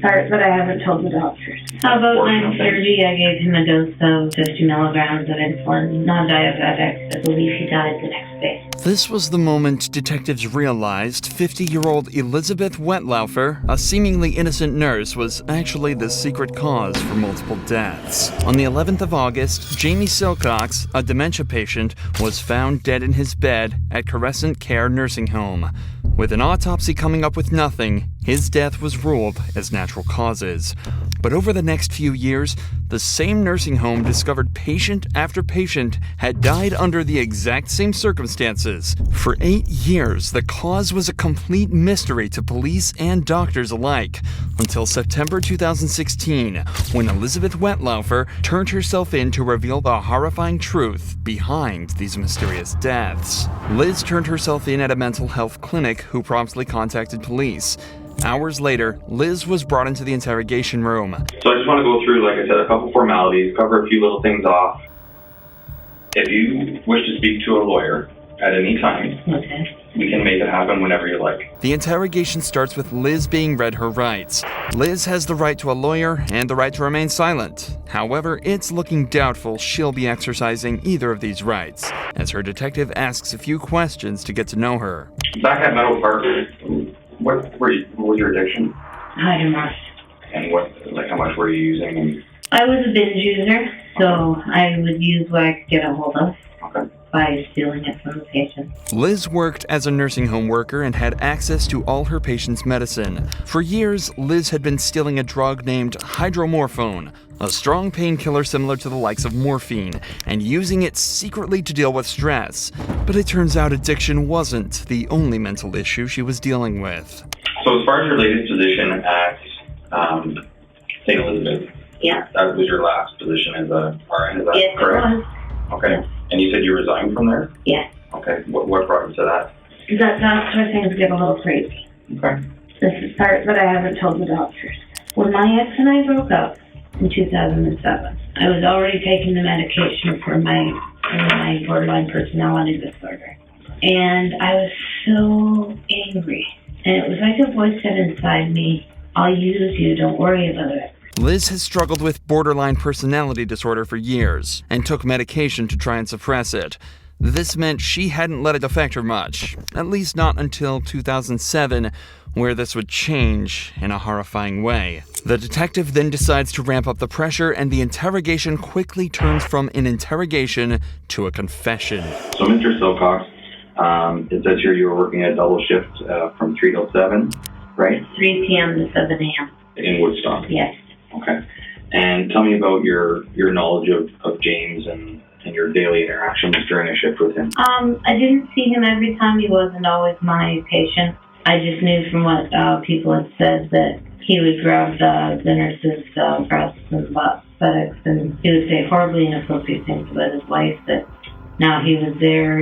part that I haven't told the doctors. About 9:30, I gave him a dose of 50 milligrams of insulin, non-diabetic. I believe he died the next day. This was the moment detectives realized 50-year-old Elizabeth Wettlaufer, a seemingly innocent nurse, was actually the secret cause for multiple deaths. On the 11th of August, Jamie Silcox, a dementia patient, was found dead in his bed at Crescent Care Nursing Home. With an autopsy coming up with nothing, his death was ruled as natural causes. But over the next few years, the same nursing home discovered patient after patient had died under the exact same circumstances. For 8 years, the cause was a complete mystery to police and doctors alike, until September 2016, when Elizabeth Wettlaufer turned herself in to reveal the horrifying truth behind these mysterious deaths. Liz turned herself in at a mental health clinic who promptly contacted police. Hours later, Liz was brought into the interrogation room. So I just want to go through, like I said, a couple formalities, cover a few little things off. If you wish to speak to a lawyer at any time, we can make it happen whenever you like. The interrogation starts with Liz being read her rights. Liz has the right to a lawyer and the right to remain silent. However, it's looking doubtful she'll be exercising either of these rights, as her detective asks a few questions to get to know her. Back at Meadow Park, what was your addiction? Remorse. And how much were you using? And I was a binge user, so I would use what I could get a hold of. Okay. By stealing it from the patient. Liz worked as a nursing home worker and had access to all her patients' medicine. For years, Liz had been stealing a drug named hydromorphone, a strong painkiller similar to the likes of morphine, and using it secretly to deal with stress. But it turns out addiction wasn't the only mental issue she was dealing with. So as far as your latest position at St. Elizabeth, yeah, that was your last position as a RN, is that yes, correct? It was. Okay. Yes. And you said you resigned from there? Yes. Okay. What brought you to that? That's where things get a little crazy. Okay. This is part that I haven't told the doctors. When my ex and I broke up in 2007, I was already taking the medication for my borderline personality disorder. And I was so angry. And it was like a voice said inside me, I'll use you, don't worry about it. Liz has struggled with borderline personality disorder for years and took medication to try and suppress it. This meant she hadn't let it affect her much, at least not until 2007, where this would change in a horrifying way. The detective then decides to ramp up the pressure, and the interrogation quickly turns from an interrogation to a confession. So, Mr. Silcox, it says here you were working a double shift from 3 till 7, right? 3 p.m. to 7 a.m. In Woodstock? Yes. Okay. And tell me about your knowledge of James and your daily interactions during a shift with him. I didn't see him every time. He wasn't always my patient. I just knew from what people had said that he would grab the nurse's breasts and buttocks, and he would say horribly inappropriate things about his wife, that now he was there,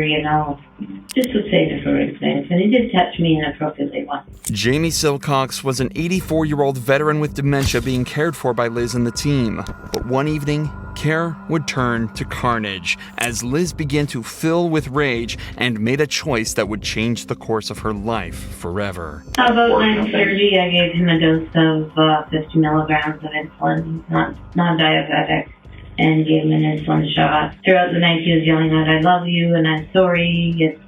just would say different things. And he did touch me inappropriately once. Jamie Silcox was an 84-year-old veteran with dementia being cared for by Liz and the team. But one evening, care would turn to carnage as Liz began to fill with rage and made a choice that would change the course of her life forever. About 9:30, I gave him a dose of 50 milligrams of insulin, non-diabetic, and gave him an insulin shot. Throughout the night, he was yelling out, I love you, and I'm sorry. It's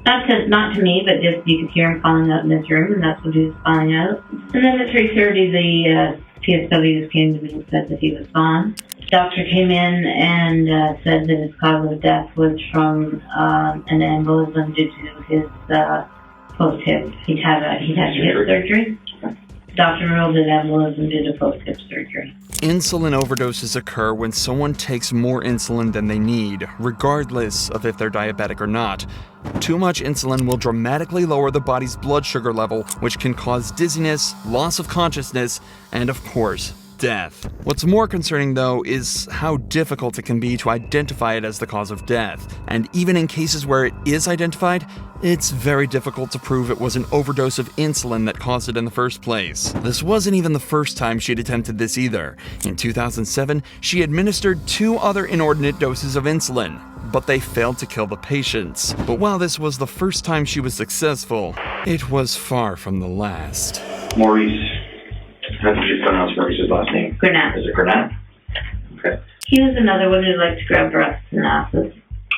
not to me, but just you could hear him calling out in his room, and that's what he was calling out. And then at 3:30, the PSWs came to me and said that he was gone. The doctor came in and said that his cause of death was from an embolism due to his post-hip. He'd had a hip surgery. Dr. ruled it embolism due to post-hip surgery. Insulin overdoses occur when someone takes more insulin than they need, regardless of if they're diabetic or not. Too much insulin will dramatically lower the body's blood sugar level, which can cause dizziness, loss of consciousness, and of course, death. What's more concerning, though, is how difficult it can be to identify it as the cause of death. And even in cases where it is identified, it's very difficult to prove it was an overdose of insulin that caused it in the first place. This wasn't even the first time she'd attempted this either. In 2007, she administered 2 other inordinate doses of insulin, but they failed to kill the patients. But while this was the first time she was successful, it was far from the last. Maurice, How did you pronounce Maurice's last name? Grenat. Is it Grenat? Okay. He was another one who liked to grab breasts and asses.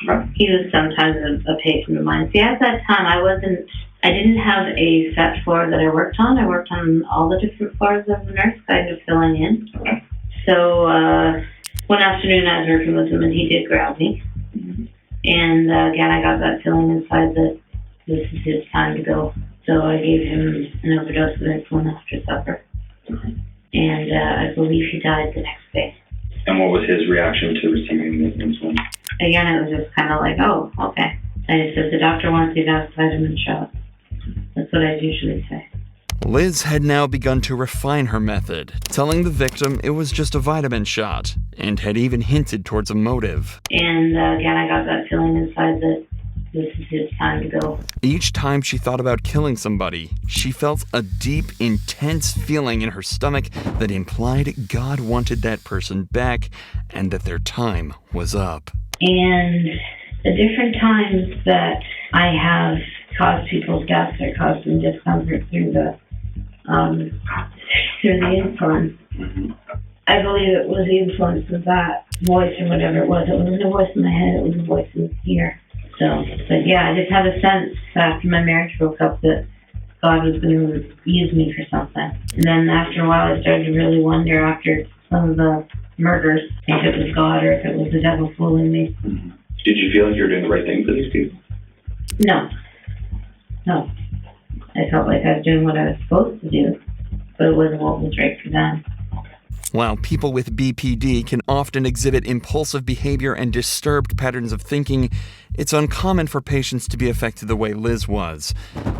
Okay. He was sometimes a patient of mine. See, at that time, I didn't have a set floor that I worked on. I worked on all the different floors as a nurse, kind of filling in. Okay. So, one afternoon I was working with him and he did grab me. And again, I got that feeling inside that this is his time to go. So I gave him an overdose of insulin after supper. And I believe he died the next day. And what was his reaction to receiving the insulin? Again, it was just kind of like, oh, okay. I said, the doctor wants you to have a vitamin shot. That's what I usually say. Liz had now begun to refine her method, telling the victim it was just a vitamin shot, and had even hinted towards a motive. And again, I got that feeling inside that this is his time to go. Each time she thought about killing somebody, she felt a deep, intense feeling in her stomach that implied God wanted that person back and that their time was up. And the different times that I have caused people's deaths or caused them discomfort through the insulin, I believe it was the influence of that voice or whatever it was. It wasn't a voice in my head, it was a voice in here. So, but yeah, I just had a sense after my marriage broke up that God was going to use me for something. And then after a while, I started to really wonder after some of the murders if it was God or if it was the devil fooling me. Did you feel like you were doing the right thing for these people? No. I felt like I was doing what I was supposed to do, but it wasn't what was right for them. While people with BPD can often exhibit impulsive behavior and disturbed patterns of thinking, it's uncommon for patients to be affected the way Liz was.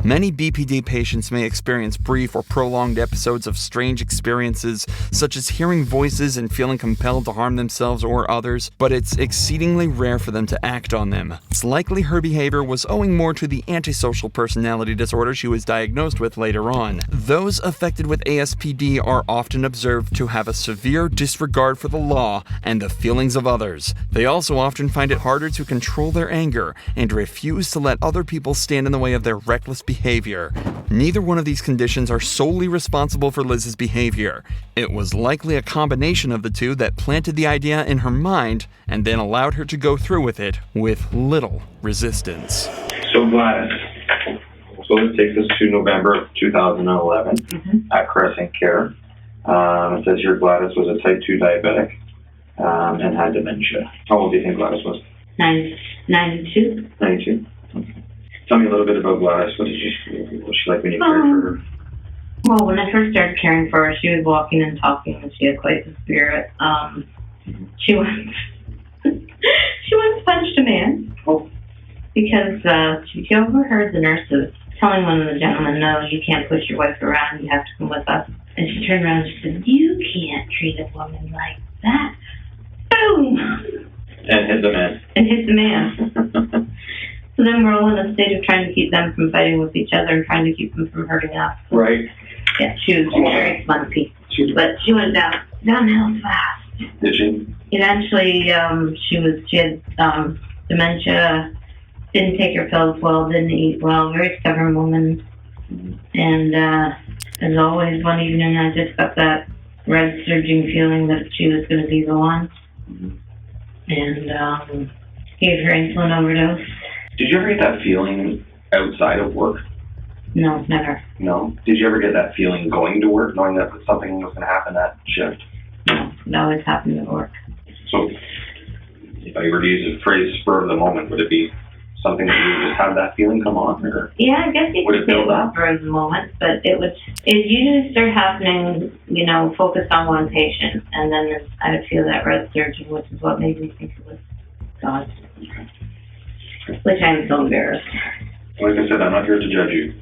Many BPD patients may experience brief or prolonged episodes of strange experiences, such as hearing voices and feeling compelled to harm themselves or others, but it's exceedingly rare for them to act on them. It's likely her behavior was owing more to the antisocial personality disorder she was diagnosed with later on. Those affected with ASPD are often observed to have a severe disregard for the law and the feelings of others. They also often find it harder to control their anger and refuse to let other people stand in the way of their reckless behavior. Neither one of these conditions are solely responsible for Liz's behavior. It was likely a combination of the two that planted the idea in her mind and then allowed her to go through with it with little resistance. So Gladys, so this takes us to November of 2011 at Crescent Care. It says here Gladys was a type 2 diabetic and had dementia. How old do you think Gladys was? 92. 92? Okay. Tell me a little bit about Gladys. What was she like when you cared for her? Well, when I first started caring for her, she was walking and talking, and she had quite the spirit. She once punched a man because she overheard the nurses telling one of the gentlemen, "No, you can't push your wife around. You have to come with us." And she turned around and she said, "You can't treat a woman like that." Boom! And hit the man. And hit the man. So then we're all in a state of trying to keep them from fighting with each other and trying to keep them from hurting us. Right. Yeah, she was very spunky. But she went downhill fast. Did she? Eventually, she had dementia, didn't take her pills well, didn't eat well, very stubborn woman. And as always, one evening I just got that red surging feeling that she was going to be the one. And gave her insulin overdose. Did you ever get that feeling outside of work? No, never. No? Did you ever get that feeling going to work, knowing that something was going to happen that shift? No, it always happened at work. So, if I were to use the phrase spur of the moment, would it be something that you just have that feeling come on? Or yeah, I guess you could say that spur of the moment, but it usually start happening, focused on one patient, and then I would feel that red surging, which is what made me think it was God. Which I'm so embarrassed. Like I said, I'm not here to judge you.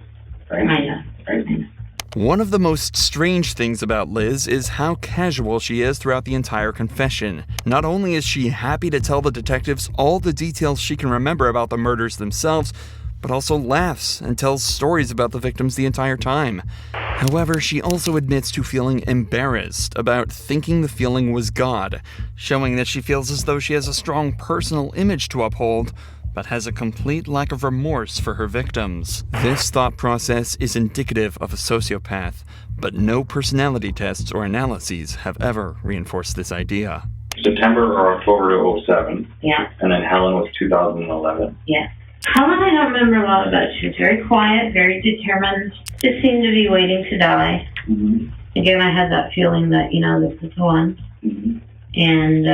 Right? I know. Right? I know. One of the most strange things about Liz is how casual she is throughout the entire confession. Not only is she happy to tell the detectives all the details she can remember about the murders themselves, but also laughs and tells stories about the victims the entire time. However, she also admits to feeling embarrassed about thinking the feeling was God, showing that she feels as though she has a strong personal image to uphold, but has a complete lack of remorse for her victims. This thought process is indicative of a sociopath, but no personality tests or analyses have ever reinforced this idea. September or October to 07. Yeah. And then Helen was 2011. Yeah. Helen, I don't remember a lot about. She was very quiet, very determined, just seemed to be waiting to die. Mm-hmm. Again, I had that feeling that, this is the one. Mm-hmm. And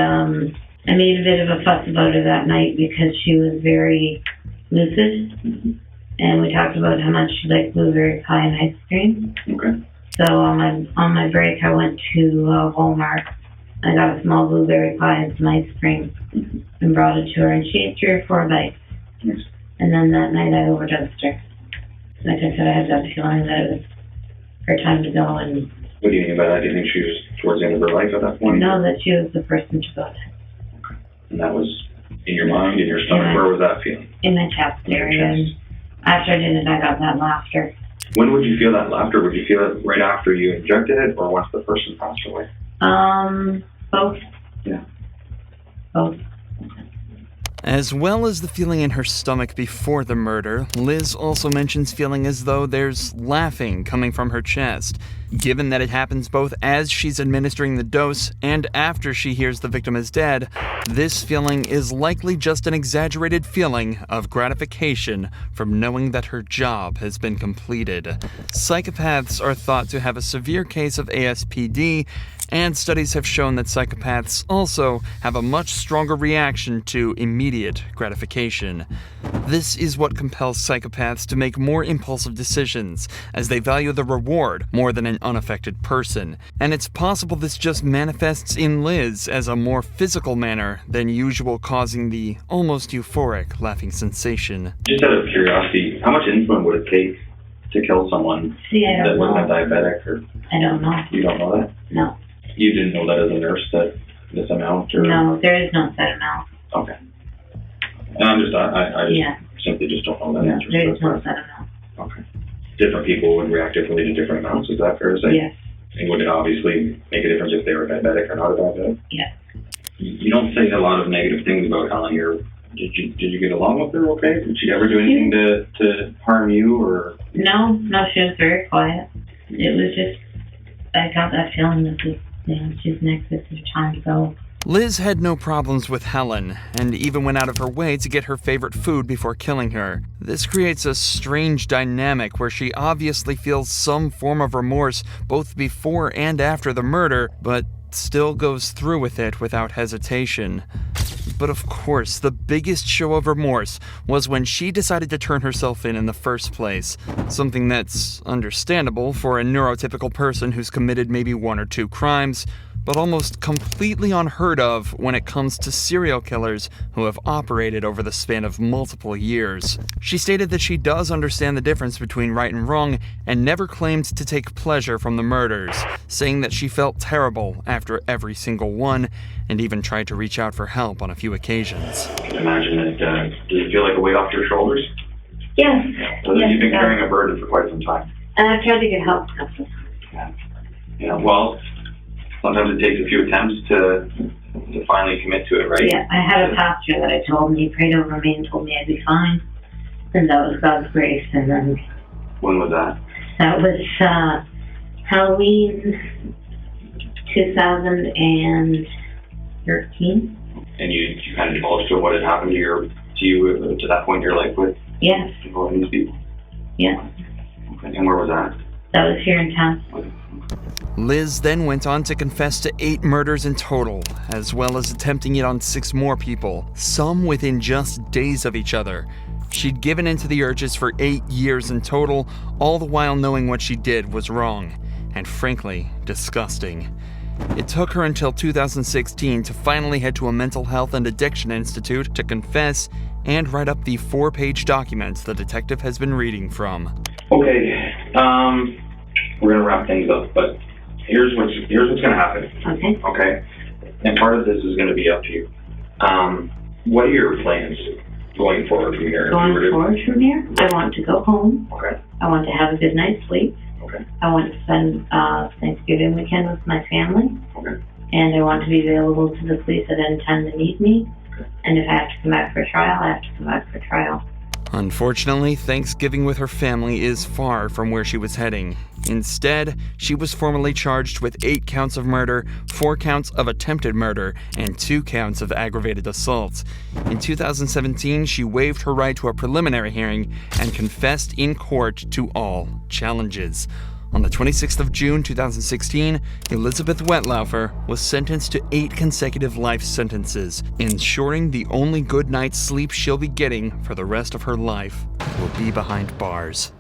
I made a bit of a fuss about her that night because she was very lucid. Mm-hmm. And we talked about how much she liked blueberry pie and ice cream. Okay. So on my break, I went to Walmart. I got a small blueberry pie and some ice cream and brought it to her, and she ate 3 or 4 bites. Yes. And then that night I overdosed her. Like I said, I had that feeling that it was her time to go. And what do you mean by that? Do you think she was towards the end of her life at that point? No, that she was the person to go to. Okay. And that was in your mind, in your stomach? Where was that feeling? In my chest area. And after I did it, I got that laughter. When would you feel that laughter? Would you feel it right after you injected it or once the person passed away? Both. Yeah. Both. As well as the feeling in her stomach before the murder, Liz also mentions feeling as though there's laughing coming from her chest. Given that it happens both as she's administering the dose and after she hears the victim is dead, this feeling is likely just an exaggerated feeling of gratification from knowing that her job has been completed. Psychopaths are thought to have a severe case of ASPD, and studies have shown that psychopaths also have a much stronger reaction to immediate gratification. This is what compels psychopaths to make more impulsive decisions, as they value the reward more than an unaffected person. And it's possible this just manifests in Liz as a more physical manner than usual, causing the almost euphoric laughing sensation. Just out of curiosity, how much insulin would it take to kill someone that wasn't diabetic? Or I don't know. You don't know that? No. You didn't know that as a nurse, that this amount? Or? No, there is no set amount. Okay. And I just simply just don't know that answer. There is no set amount. Okay. Different people would react differently to different amounts, is that fair to say? Yes. And would it obviously make a difference if they were diabetic or not a diabetic? Yes. You don't say a lot of negative things about Helen here. Did you get along with her okay? Did she ever do anything to harm you or? No, she was very quiet. It was just, I got that feeling that she's next, this is time to go. Liz had no problems with Helen, and even went out of her way to get her favorite food before killing her. This creates a strange dynamic where she obviously feels some form of remorse both before and after the murder, but still goes through with it without hesitation. But of course, the biggest show of remorse was when she decided to turn herself in the first place. Something that's understandable for a neurotypical person who's committed maybe 1 or 2 crimes, but almost completely unheard of when it comes to serial killers who have operated over the span of multiple years. She stated that she does understand the difference between right and wrong and never claimed to take pleasure from the murders, saying that she felt terrible after every single one and even tried to reach out for help on a few occasions. I can imagine it. Does it feel like a weight off your shoulders? Yes. So you've been carrying a burden for quite some time. And I've tried to get help a couple of times. Yeah, well, sometimes it takes a few attempts to finally commit to it, right? Yeah, I had a pastor that I told, and he prayed over me and told me I'd be fine. And that was God's grace. And then... When was that? That was Halloween 2013. And you kind of divulged to what had happened to you to that point in your life with involving these people? Yes. Okay. And where was that? That was here in town. Okay. Liz then went on to confess to 8 murders in total, as well as attempting it on 6 more people, some within just days of each other. She'd given in to the urges for 8 years in total, all the while knowing what she did was wrong, and frankly, disgusting. It took her until 2016 to finally head to a mental health and addiction institute to confess and write up the 4-page documents the detective has been reading from. Okay, we're gonna wrap things up, but here's what's gonna happen. Okay. And part of this is gonna be up to you. What are your plans going forward from here? I want to go home. Okay. I want to have a good night's sleep. Okay. I want to spend Thanksgiving weekend with my family. Okay. And I want to be available to the police at any time they need me. Okay. And if I have to come back for trial, I have to come back for trial. Unfortunately, Thanksgiving with her family is far from where she was heading. Instead, she was formally charged with 8 counts of murder, 4 counts of attempted murder, and 2 counts of aggravated assault. In 2017, she waived her right to a preliminary hearing and confessed in court to all challenges. On the 26th of June 2016, Elizabeth Wettlaufer was sentenced to 8 consecutive life sentences, ensuring the only good night's sleep she'll be getting for the rest of her life will be behind bars.